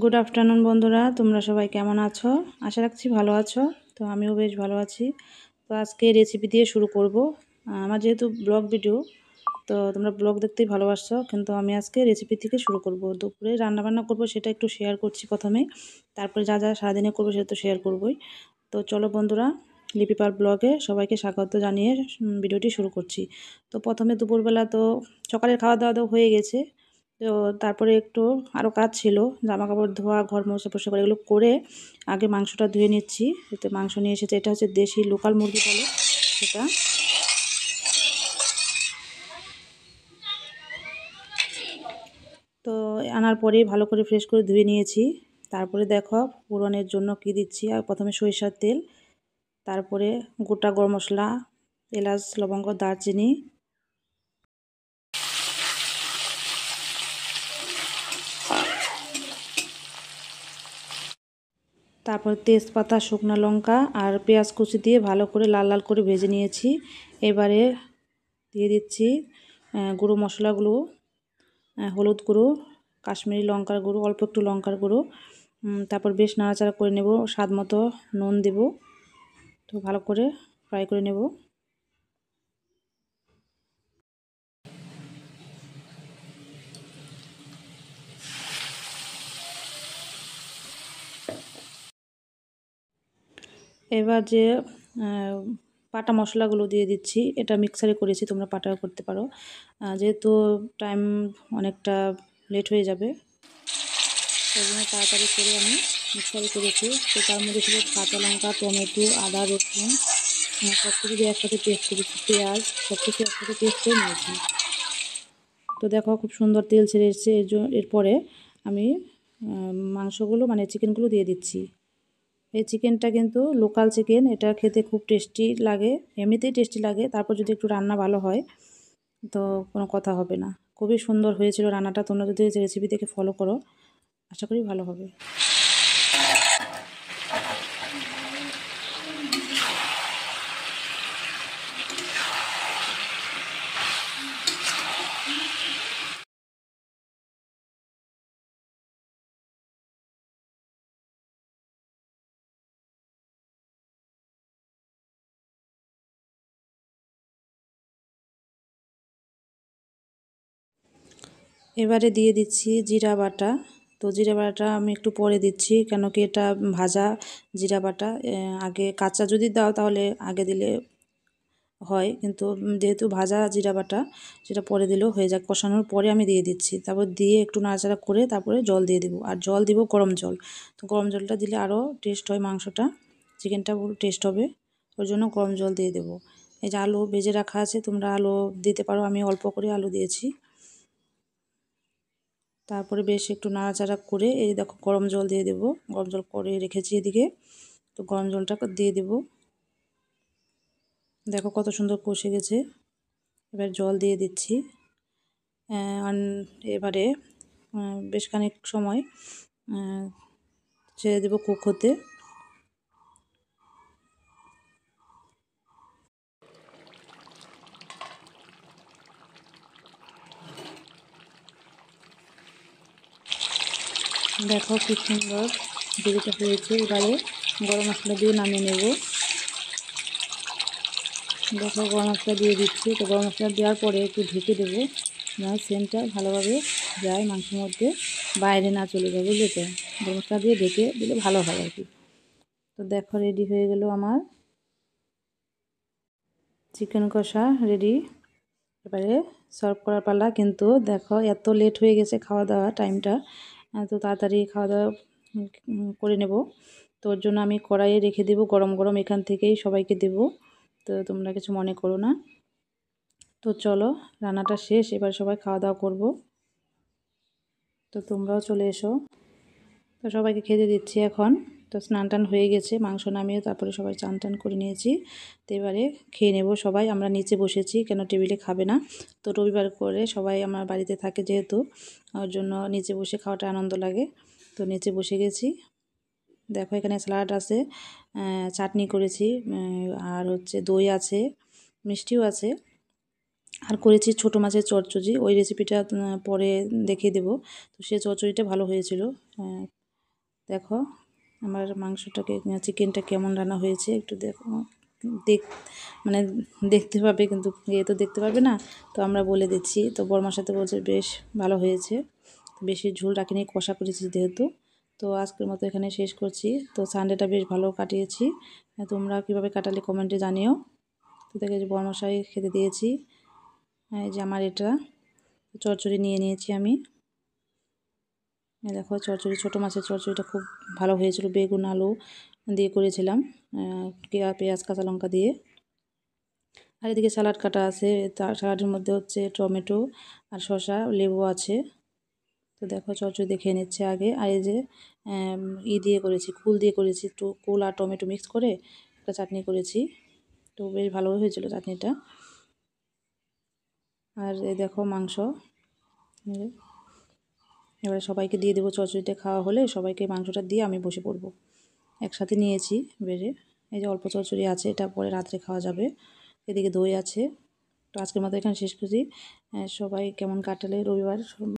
Good afternoon বন্ধুরা, তোমরা সবাই কেমন আছো? আশা রাখছি ভালো আছো। তো আমিও বেশ ভালো আছি। তো আজকে রেসিপি দিয়ে শুরু করব। আমার যেহেতু ব্লগ ভিডিও, তো তোমরা ব্লগ দেখতেই ভালোবাসছো, কিন্তু আমি আজকে রেসিপি থেকে শুরু করব। দুপুরে রান্নাবান্না করব, সেটা একটু শেয়ার করছি প্রথমেই। তারপরে যা যা সারাদিনে করবো সেটা তো শেয়ার করবই। তো চলো বন্ধুরা, লিপিপার ব্লগে সবাইকে স্বাগত জানিয়ে ভিডিওটি শুরু করছি। তো প্রথমে দুপুরবেলা তো সকালের খাওয়া দাওয়া তো হয়ে গেছে। তো তারপরে একটু আরও কাজ ছিল, জামা কাপড় ধোয়া, ঘর মোছা পরিষ্কার করা, এগুলো করে আগে মাংসটা ধুয়ে নিচ্ছি। এতে মাংস নিয়ে এসেছে, এটা হচ্ছে দেশি লোকাল মুরগি বলে সেটা। তো আনার পরেই ভালো করে ফ্রেশ করে ধুয়ে নিয়েছি। তারপরে দেখো ফোড়নের জন্য কি দিচ্ছি। আর প্রথমে সরিষার তেল, তারপরে গোটা গরম মশলা, এলাচ, লবঙ্গ, দারচিনি, তারপর তেজপাতা, শুকনো লঙ্কা আর পেঁয়াজ কুচি দিয়ে ভালো করে লাল লাল করে ভেজে নিয়েছি। এবারে দিয়ে দিচ্ছি গুঁড়ো মশলাগুলো, হলুদ গুঁড়ো, কাশ্মীরি লঙ্কার গুঁড়ো, অল্প একটু লঙ্কার গুঁড়ো। তারপর বেশ নাড়াচাড়া করে নেব, স্বাদ মতো নুন দেব। তো ভালো করে ফ্রাই করে নেব। এবার যে পাটা মশলাগুলো দিয়ে দিচ্ছি, এটা মিক্সারে করেছি, তোমরা পাটাও করতে পারো। যেহেতু টাইম অনেকটা লেট হয়ে যাবে, সেই জন্য তাড়াতাড়ি করে আমি মিক্সারে করেছি। তো তার মধ্যে ছিল কাঁচা লঙ্কা, টমেটো, আদা, রসুন, সব কিছু দিয়ে একসাথে পেস্ট করেছি, পেঁয়াজ, সব কিছু একসাথে পেস্ট করে নিয়েছি। তো দেখো খুব সুন্দর তেল ছেড়ে এসেছে। এরপরে আমি মাংসগুলো মানে চিকেনগুলো দিয়ে দিচ্ছি। এই চিকেনটা কিন্তু লোকাল চিকেন, এটা খেতে খুব টেস্টি লাগে, এমনিতেই টেস্টি লাগে। তারপর যদি একটু রান্না ভালো হয় তো কোনো কথা হবে না। খুবই সুন্দর হয়েছিল রান্নাটা। তোমরা যদি রেসিপি দেখে ফলো করো, আশা করি ভালো হবে। এবারে দিয়ে দিচ্ছি জিরা বাটা। তো জিরা বাটা আমি একটু পরে দিচ্ছি, কেন কি এটা ভাজা জিরা বাটা। আগে কাঁচা যদি দাও তাহলে আগে দিলে হয়, কিন্তু যেহেতু ভাজা জিরা বাটা, সেটা পরে দিলেও হয়ে যাক। কষানোর পরে আমি দিয়ে দিচ্ছি, তারপর দিয়ে একটু নাড়াচাড়া করে তারপরে জল দিয়ে দেবো। আর জল দিব গরম জল। তো গরম জলটা দিলে আরও টেস্ট হয়, মাংসটা, চিকেনটা পুরো টেস্ট হবে। ওর জন্য গরম জল দিয়ে দেবো। এই যে আলু ভেজে রাখা আছে, তোমরা আলু দিতে পারো, আমি অল্প করে আলু দিয়েছি। তারপরে বেশ একটু নাড়াচাড়া করে এই দেখো গরম জল দিয়ে দেবো। গরম জল করে রেখেছি এদিকে, তো গরম জলটা দিয়ে দেবো। দেখো কত সুন্দর কষে গেছে। এবার জল দিয়ে দিচ্ছি। এবারে বেশ খানিক সময় ছেড়ে দেবো কুক হতে। দেখো কি সুন্দর গ্রেভিটা হয়েছে। এবারে গরম মশলা দিয়ে নামিয়ে নেব। দেখো গরম মশলা দিয়ে দিচ্ছি। তো গরম মশলা দেওয়ার পরে একটু ঢেকে দেবো, যেন সেন্টটা ভালোভাবে যায় মাংসের মধ্যে, বাইরে না চলে যায়, বুঝলে তো। গরম মশলা দিয়ে ঢেকে দিলে ভালো হয় আর কি। তো দেখো রেডি হয়ে গেল আমার চিকেন কষা রেডি। এবারে সার্ভ করার পালা। কিন্তু দেখো এত লেট হয়ে গেছে খাওয়া দাওয়া টাইমটা, তো তাড়াতাড়ি খাওয়া দাওয়া করে নেব। তো ওর জন্য আমি কড়াইয়ে রেখে দেবো গরম গরম, এখান থেকেই সবাইকে দেবো। তো তোমরা কিছু মনে করো না। তো চলো, রান্নাটা শেষ, এবার সবাই খাওয়া দাওয়া করব। তো তোমরাও চলে এসো। তো সবাইকে খেতে দিচ্ছি এখন। তো স্নান টান হয়ে গেছে, মাংস নামিয়ে তারপরে সবাই চান টান করে নিয়েছি। তো এবারে খেয়ে নেব সবাই। আমরা নিচে বসেছি, কেন টেবিলে খাবে না। তো রবিবার করে সবাই আমার বাড়িতে থাকে যেহেতু, ওর জন্য নিচে বসে খাওয়াটা আনন্দ লাগে। তো নিচে বসে গেছি। দেখো এখানে স্যালাড আছে, চাটনি করেছি, আর হচ্ছে দই আছে, মিষ্টিও আছে। আর করেছি ছোটো মাছের চচ্চড়ি, ওই রেসিপিটা পরে দেখিয়ে দেবো। তো সেই চচ্চড়িটা ভালো হয়েছিল। দেখো আমার মাংসটাকে চিকেনটা কেমন রান্না হয়েছে একটু দেখো, দেখ মানে দেখতে পাবে, কিন্তু এ তো দেখতে পারবে না, তো আমরা বলে দিচ্ছি। তো বড়মার সাথে বলছে বেশ ভালো হয়েছে, বেশি ঝোল রাখিনি, কষা করেছি যেহেতু। তো আজকের মতো এখানে শেষ করছি। তো সানডেটা বেশ ভালো কাটিয়েছি। তোমরা কীভাবে কাটালে কমেন্টে জানিও। তো দেখে যে বড়মশাই খেতে দিয়েছি। এই যে আমার এটা চচ্চড়ি নিয়ে নিয়েছি আমি। দেখো চচ্চড়ি, ছোটো মাছের চচ্চড়িটা খুব ভালো হয়েছিল, বেগুন আলু দিয়ে করেছিলাম, পেঁয়াজ কাঁচা লঙ্কা দিয়ে। আর এদিকে স্যালাড কাটা আছে, তার স্যালাডের মধ্যে হচ্ছে টমেটো আর শসা, লেবু আছে। তো দেখো চচ্চড়ি দেখে নিচ্ছে আগে। আর এই যে দিয়ে করেছি, কুল দিয়ে করেছি, একটু কুল আর টমেটো মিক্স করে একটা চাটনি করেছি। তো বেশ ভালো হয়েছিল চাটনিটা। আর এই দেখো মাংস, এবারে সবাইকে দিয়ে দেবো। চচ্চড়িটা খাওয়া হলে সবাইকে মাংসটা দিয়ে আমি বসে পড়বো। একসাথে নিয়েছি বেড়ে। এই যে অল্প চচ্চড়ি আছে, এটা পরে রাত্রে খাওয়া যাবে। এদিকে দই আছে। তো আজকের মতো এখানে শেষ করছি। সবাই কেমন কাটালে রবিবার।